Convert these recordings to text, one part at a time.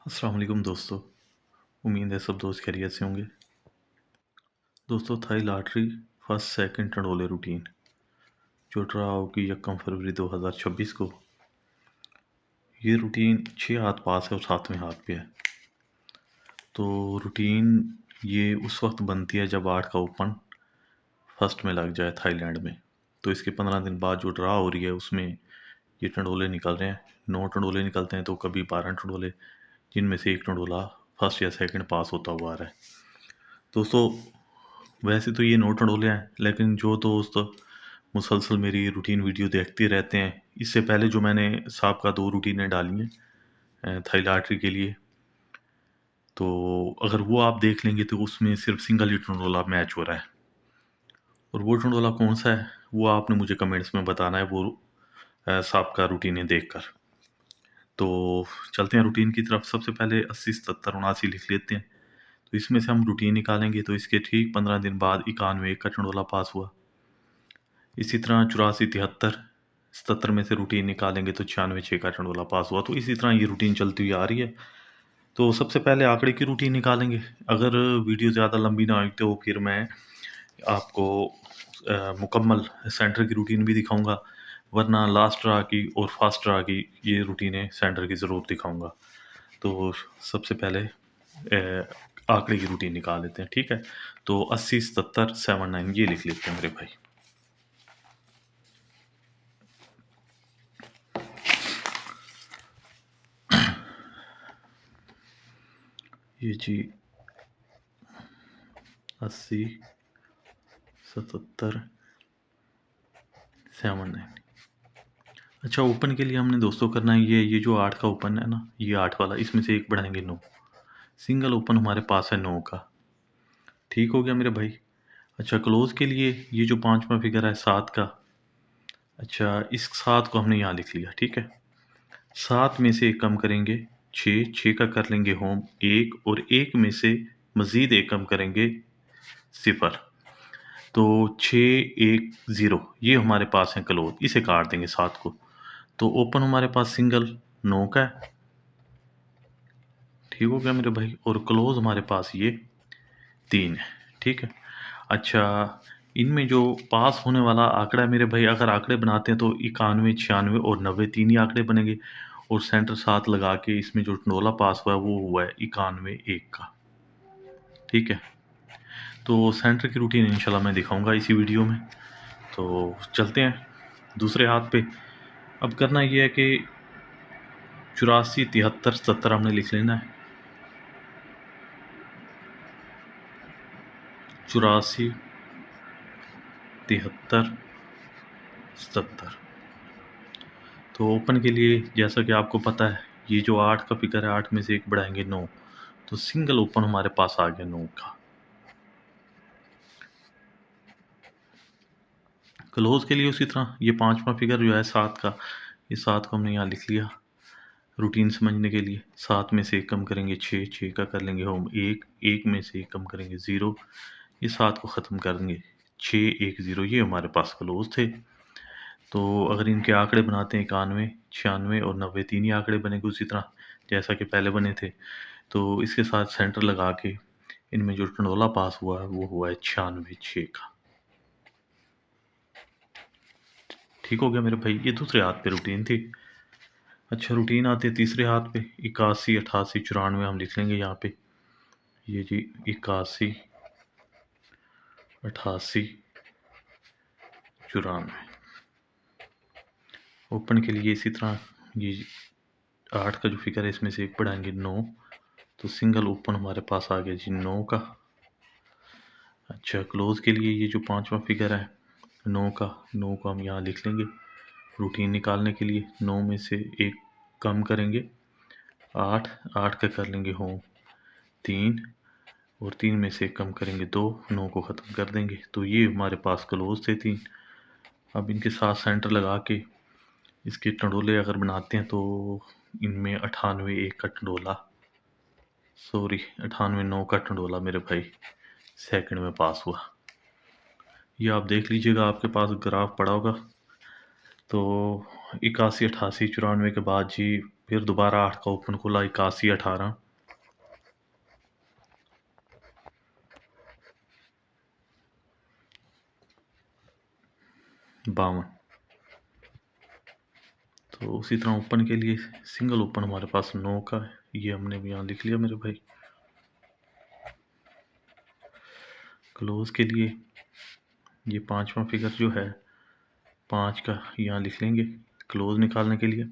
अस्सलाम वालेकुम दोस्तों। उम्मीद है सब दोस्त खैरियत से होंगे। दोस्तों, थाई लॉटरी फर्स्ट सेकंड टंडोले रूटीन जो ड्रा होगी 1 फरवरी 2026 को। ये रूटीन 6 हाथ पास है और 7वें हाथ पे है। तो रूटीन ये उस वक्त बनती है जब 8 का ओपन फर्स्ट में लग जाए थाईलैंड में। तो इसके 15 दिन बाद जो ड्रा हो रही है उसमें ये टंडोले निकल रहे हैं। 9 टंडोले निकलते हैं, तो कभी 12 टंडोले, जिनमें से एक टंडोला फर्स्ट या सेकंड पास होता हुआ आ रहा है। दोस्तों, वैसे तो ये 9 टंडोले हैं, लेकिन जो दोस्त मुसलसल मेरी रूटीन वीडियो देखते रहते हैं, इससे पहले जो मैंने साबका 2 रूटीनें डाली हैं थाई लॉटरी के लिए, तो अगर वो आप देख लेंगे तो उसमें सिर्फ सिंगल ही टंडोला मैच हो रहा है। और वो टंडोला कौन सा है वो आपने मुझे कमेंट्स में बताना है, वो साबका रूटीनें देखकर। तो चलते हैं रूटीन की तरफ। सबसे पहले 80 77 79 लिख लेते हैं। तो इसमें से हम रूटीन निकालेंगे, तो इसके ठीक 15 दिन बाद 91 1 का टंडोला पास हुआ। इसी तरह 84 73 77 में से रूटीन निकालेंगे तो 96 6 का टंडोला पास हुआ। तो इसी तरह ये रूटीन चलती हुई आ रही है। तो सबसे पहले आंकड़े की रूटीन निकालेंगे। अगर वीडियो ज़्यादा लंबी ना हुई तो फिर मैं आपको मुकम्मल सेंटर की रूटीन भी दिखाऊंगा, वरना लास्ट ड्रा की और फास्ट ड्रा की ये रूटीनें सेंटर की ज़रूर दिखाऊंगा। तो सबसे पहले आंकड़े की रूटीन निकाल लेते हैं, ठीक है। तो 80 77 79 ये लिख लेते हैं मेरे भाई। ये जी 80 77 79। अच्छा, ओपन के लिए हमने दोस्तों करना है ये जो 8 का ओपन है ना, ये 8 वाला, इसमें से एक बढ़ाएंगे 9। सिंगल ओपन हमारे पास है 9 का। ठीक हो गया मेरे भाई। अच्छा, क्लोज के लिए ये जो 5वां फिगर है 7 का। अच्छा, इस 7 को हमने यहाँ लिख लिया, ठीक है। 7 में से एक कम करेंगे 6, 6 का कर लेंगे होम 1, और 1 में से मज़ीद एक कम करेंगे 0। तो 6 1 0 ये हमारे पास है क्लोज, इसे काट देंगे 7 को। तो ओपन हमारे पास सिंगल 9 का है। ठीक हो गया मेरे भाई। और क्लोज हमारे पास ये 3 है, ठीक है। अच्छा, इनमें जो पास होने वाला आंकड़ा है मेरे भाई, अगर आंकड़े बनाते हैं तो 91 96 और 90 तीन ही आंकड़े बनेंगे। और सेंटर 7 लगा के इसमें जो टंडोला पास हुआ है वो हुआ है 91 1 का, ठीक है। तो सेंटर की रूटीन इंशाल्लाह मैं दिखाऊंगा इसी वीडियो में। तो चलते हैं दूसरे हाथ पे। अब करना ये है कि 84 73 77 हमने लिख लेना है। 84 73 77। तो ओपन के लिए जैसा कि आपको पता है, ये जो 8 का फिगर है, 8 में से एक बढ़ाएंगे 9। तो सिंगल ओपन हमारे पास आ गया 9 का। क्लोज के लिए उसी तरह ये 5वां फिगर जो है 7 का, ये 7 को हमने यहाँ लिख लिया रूटीन समझने के लिए। 7 में से एक कम करेंगे 6, 6 का कर लेंगे होम 1, 1 में से एक कम करेंगे 0। ये 7 को ख़त्म कर देंगे 6 1 0, ये हमारे पास क्लोज थे। तो अगर इनके आंकड़े बनाते हैं 91 96 और 90 तीन ही आंकड़े बनेंगे उसी तरह जैसा कि पहले बने थे। तो इसके साथ सेंटर लगा के इनमें जो टंडोला पास हुआ है वो हुआ है 96 6 का। ठीक हो गया मेरे भाई। ये दूसरे हाथ पे रूटीन थी। अच्छा, रूटीन आती है तीसरे हाथ पे। 81 88 94 हम लिख लेंगे यहाँ पे। ये जी 81 88 94। ओपन के लिए इसी तरह ये 8 का जो फिगर है इसमें से एक बढ़ाएंगे 9। तो सिंगल ओपन हमारे पास आ गया जी 9 का। अच्छा, क्लोज के लिए ये जो 5वां फिगर है 9 का, 9 को हम यहाँ लिख लेंगे रूटीन निकालने के लिए। 9 में से एक कम करेंगे 8, 8 का कर लेंगे होम 3, और 3 में से कम करेंगे 2, 9 को ख़त्म कर देंगे। तो ये हमारे पास क्लोज थे 3। अब इनके साथ सेंटर लगा के इसके टंडोले अगर बनाते हैं तो इनमें 98 1 का टंडोला, सॉरी 98 9 का टंडोला मेरे भाई सेकंड में पास हुआ। ये आप देख लीजिएगा, आपके पास ग्राफ पड़ा होगा। तो 81 88 94 के बाद जी फिर दोबारा 8 का ओपन खोला, 81, 18, 52। तो उसी तरह ओपन के लिए सिंगल ओपन हमारे पास 9 का है, ये हमने भी यहाँ लिख लिया मेरे भाई। क्लोज के लिए ये 5वां फिगर जो है 5 का यहाँ लिख लेंगे क्लोज निकालने के लिए।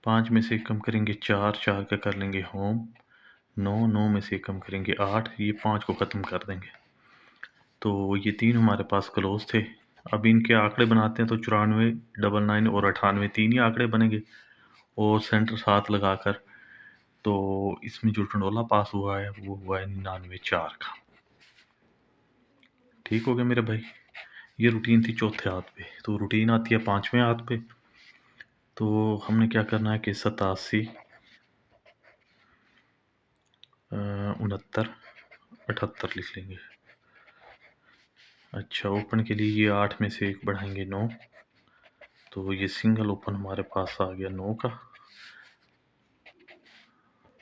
5 में से कम करेंगे 4, 4 का कर लेंगे होम, 9, 9 में से कम करेंगे 8, ये 5 को ख़त्म कर देंगे। तो ये 3 हमारे पास क्लोज थे। अब इनके आंकड़े बनाते हैं तो 94, 99 और 98 तीन ही आंकड़े बनेंगे, और सेंटर 7 लगाकर तो इसमें जो टंडोला पास हुआ है वो हुआ है 99, 4 का। ठीक हो गया मेरे भाई। ये रूटीन थी चौथे हाथ पे, तो रूटीन आती है 5वें हाथ पे। तो हमने क्या करना है कि 87, 69, 78 लिख लेंगे। अच्छा, ओपन के लिए ये 8 में से एक बढ़ाएंगे 9, तो ये सिंगल ओपन हमारे पास आ गया 9 का।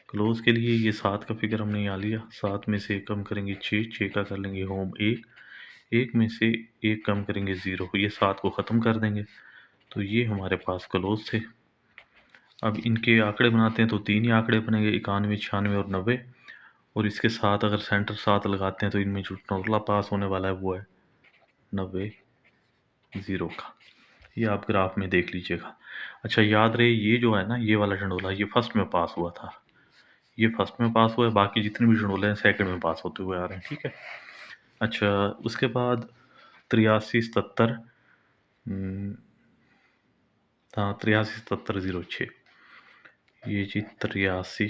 क्लोज के लिए ये 7 का फिगर हमने यहाँ लिया, 7 में से एक कम करेंगे 6, 6 का कर लेंगे होम 1, 1 में से एक कम करेंगे 0, ये 7 को ख़त्म कर देंगे। तो ये हमारे पास क्लोज थे। अब इनके आंकड़े बनाते हैं तो 3 ही आंकड़े बनेंगे, 91, 96 और 90, और इसके साथ अगर सेंटर 7 लगाते हैं तो इनमें जो टोटला पास होने वाला है वो है 90, 0 का। ये आप ग्राफ में देख लीजिएगा। अच्छा, याद रहे ये जो है ना, ये वाला टंडोला ये फर्स्ट में पास हुआ था, ये फर्स्ट में पास हुआ है, बाकी जितने भी टंडोले हैं सेकंड में पास होते हुए आ रहे हैं। ठीक है। अच्छा, उसके बाद 83, 77, हाँ 83, 77, 06, ये जी 83,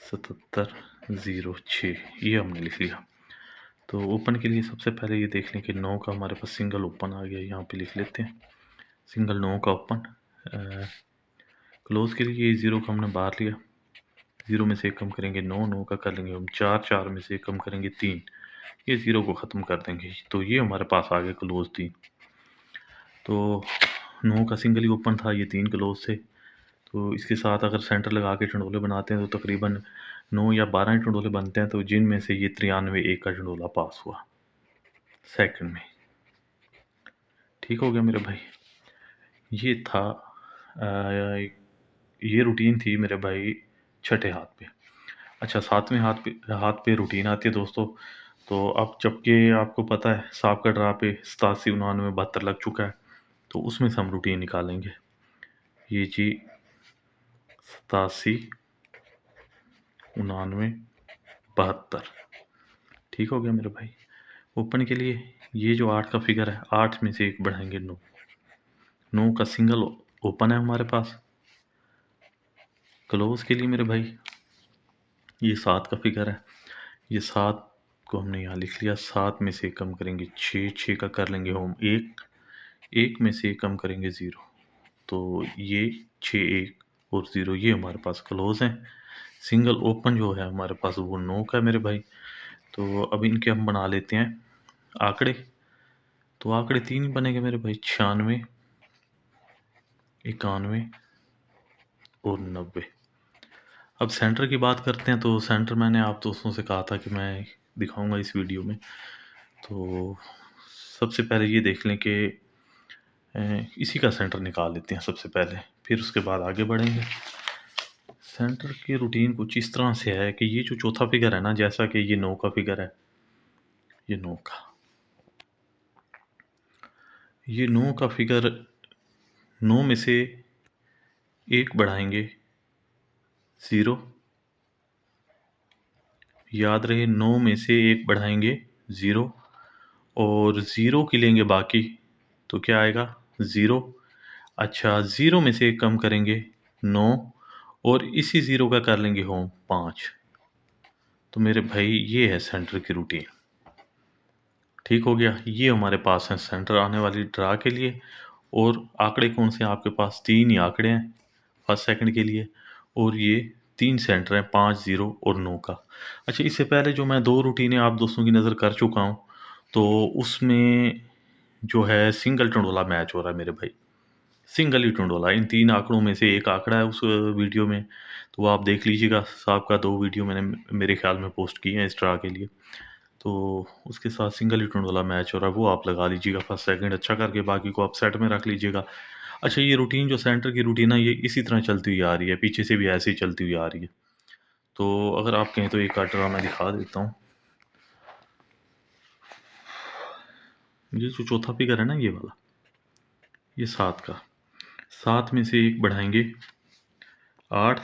77, 06 ये हमने लिख लिया। तो ओपन के लिए सबसे पहले ये देख लें कि 9 का हमारे पास सिंगल ओपन आ गया, यहाँ पे लिख लेते हैं सिंगल 9 का ओपन। क्लोज के लिए 0 का हमने बाहर लिया, 0 में से एक कम करेंगे 9, 9 का कर लेंगे हम 4, 4 में से एक कम करेंगे 3, ये 0 को ख़त्म कर देंगे। तो ये हमारे पास आ गया क्लोज 3। तो 9 का सिंगल ही ओपन था, ये 3 क्लोज थे। तो इसके साथ अगर सेंटर लगा के टंडोले बनाते हैं तो तकरीबन 9 या 12 टंडोले बनते हैं, तो जिनमें से ये 93, 1 का टंडोला पास हुआ सेकंड में। ठीक हो गया मेरे भाई। ये था ये रूटीन थी मेरे भाई छठे हाथ पे। अच्छा, 7वें हाथ पे रूटीन आती है दोस्तों। तो अब जबकि आपको पता है साहब का ड्रा पे 87, 99, 72 लग चुका है, तो उसमें से हम रूटीन निकालेंगे। ये जी 87, 99, 72। ठीक हो गया मेरे भाई। ओपन के लिए ये जो 8 का फिगर है, 8 में से एक बढ़ाएंगे 9, 9 का सिंगल ओपन है हमारे पास। क्लोज के लिए मेरे भाई ये 7 का फिगर है, ये 7 को हमने यहाँ लिख लिया, 7 में से कम करेंगे 6, 6 का कर लेंगे होम 1, 1 में से कम करेंगे 0, तो ये 6, 1 और 0 ये हमारे पास क्लोज हैं। सिंगल ओपन जो है हमारे पास वो 9 का है मेरे भाई। तो अब इनके हम बना लेते हैं आंकड़े। तो आंकड़े 3 बनेंगे मेरे भाई, 96, 91 और 90। अब सेंटर की बात करते हैं, तो सेंटर मैंने आप दोस्तों से कहा था कि मैं दिखाऊंगा इस वीडियो में। तो सबसे पहले ये देख लें कि इसी का सेंटर निकाल लेते हैं सबसे पहले, फिर उसके बाद आगे बढ़ेंगे। सेंटर की रूटीन कुछ इस तरह से है कि ये जो चौथा फिगर है ना, जैसा कि ये 9 का फिगर है, ये 9 का, ये 9 का फिगर 9 में से एक बढ़ाएंगे 0, याद रहे 9 में से एक बढ़ाएंगे 0, और 0 की लेंगे बाकी, तो क्या आएगा 0। अच्छा, 0 में से एक कम करेंगे 9, और इसी 0 का कर लेंगे होम 5। तो मेरे भाई ये है सेंटर की रूटीन। ठीक हो गया। ये हमारे पास है सेंटर आने वाली ड्रा के लिए। और आंकड़े कौन से हैं आपके पास? 3 ही आंकड़े हैं फर्स्ट सेकंड के लिए, और ये 3 सेंटर हैं, 5, 0 और 9 का। अच्छा, इससे पहले जो मैं 2 रूटीनें आप दोस्तों की नज़र कर चुका हूँ, तो उसमें जो है सिंगल टंडोला मैच हो रहा है मेरे भाई। सिंगल ही टंडोला। इन 3 आंकड़ों में से एक आंकड़ा है उस वीडियो में, तो वो आप देख लीजिएगा। साहब का 2 वीडियो मैंने मेरे ख़्याल में पोस्ट किए हैं इस तरह के लिए। तो उसके साथ सिंगल ही टंडोला मैच हो रहा है, वो आप लगा लीजिएगा फर्स्ट सेकंड अच्छा करके, बाकी को आप सेट में रख लीजिएगा। अच्छा, ये रूटीन जो सेंटर की रूटीन है, ये इसी तरह चलती हुई आ रही है, पीछे से भी ऐसे ही चलती हुई आ रही है। तो अगर आप कहें तो एक आध ड्रा मैं दिखा देता हूँ। ये जो चौथा फिगर है ना, ये वाला, ये 7 का। 7 में से एक बढ़ाएंगे 8,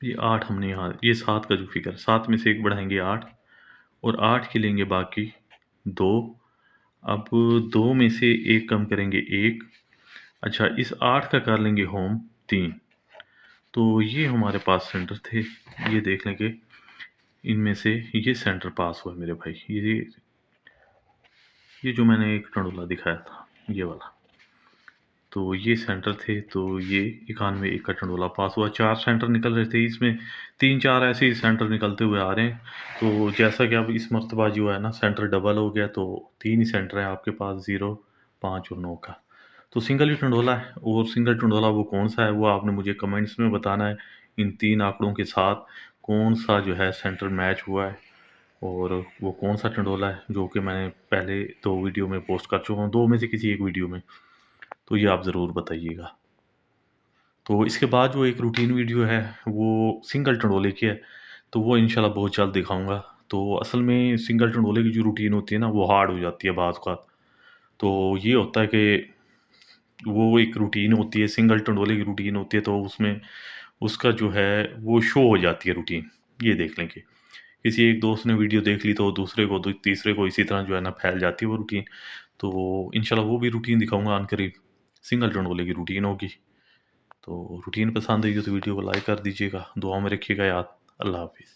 ये 8 हमने यहाँ, ये 7 का जो फिगर, 7 में से एक बढ़ाएंगे 8, और 8 के लेंगे बाकी 2। अब 2 में से एक कम करेंगे 1। अच्छा, इस 8 का कर लेंगे होम 3। तो ये हमारे पास सेंटर थे, ये देख लें कि इनमें से ये सेंटर पास हुआ मेरे भाई। ये जो मैंने एक टंडोला दिखाया था, ये वाला, तो ये सेंटर थे। तो ये 91 एक का टंडोला पास हुआ। 4 सेंटर निकल रहे थे इसमें, 3-4 ऐसे ही सेंटर निकलते हुए आ रहे हैं। तो जैसा कि अब इस मर्तबा जो है ना, सेंटर डबल हो गया, तो 3 ही सेंटर हैं आपके पास, 0, 5 और 9 का। तो सिंगल ही टंडोला है। और सिंगल टंडोला वो कौन सा है, वो आपने मुझे कमेंट्स में बताना है। इन 3 आंकड़ों के साथ कौन सा जो है सेंटर मैच हुआ है, और वो कौन सा टंडोला है, जो कि मैंने पहले 2 वीडियो में पोस्ट कर चुका हूँ, 2 में से किसी एक वीडियो में। तो ये आप ज़रूर बताइएगा। तो इसके बाद जो एक रूटीन वीडियो है, वो सिंगल टंडोले की है, तो वो इंशाल्लाह बहुत जल्द दिखाऊँगा। तो असल में सिंगल टंडोले की जो रूटीन होती है ना, वो हार्ड हो जाती है बाज़ औक़ात। तो ये होता है कि वो एक रूटीन होती है, सिंगल टंडोले की रूटीन होती है, तो उसमें उसका जो है वो शो हो जाती है रूटीन। ये देख लें कि किसी एक दोस्त ने वीडियो देख ली, तो दूसरे को, तीसरे को इसी तरह जो है ना फैल जाती है वो रूटीन। तो इंशाल्लाह वो भी रूटीन दिखाऊँगा अनकरीब, सिंगल टंडोले की रूटीन होगी। तो रूटीन पसंद आई हो तो वीडियो को लाइक कर दीजिएगा, दुआ में रखिएगा याद। अल्लाह हाफ़िज़।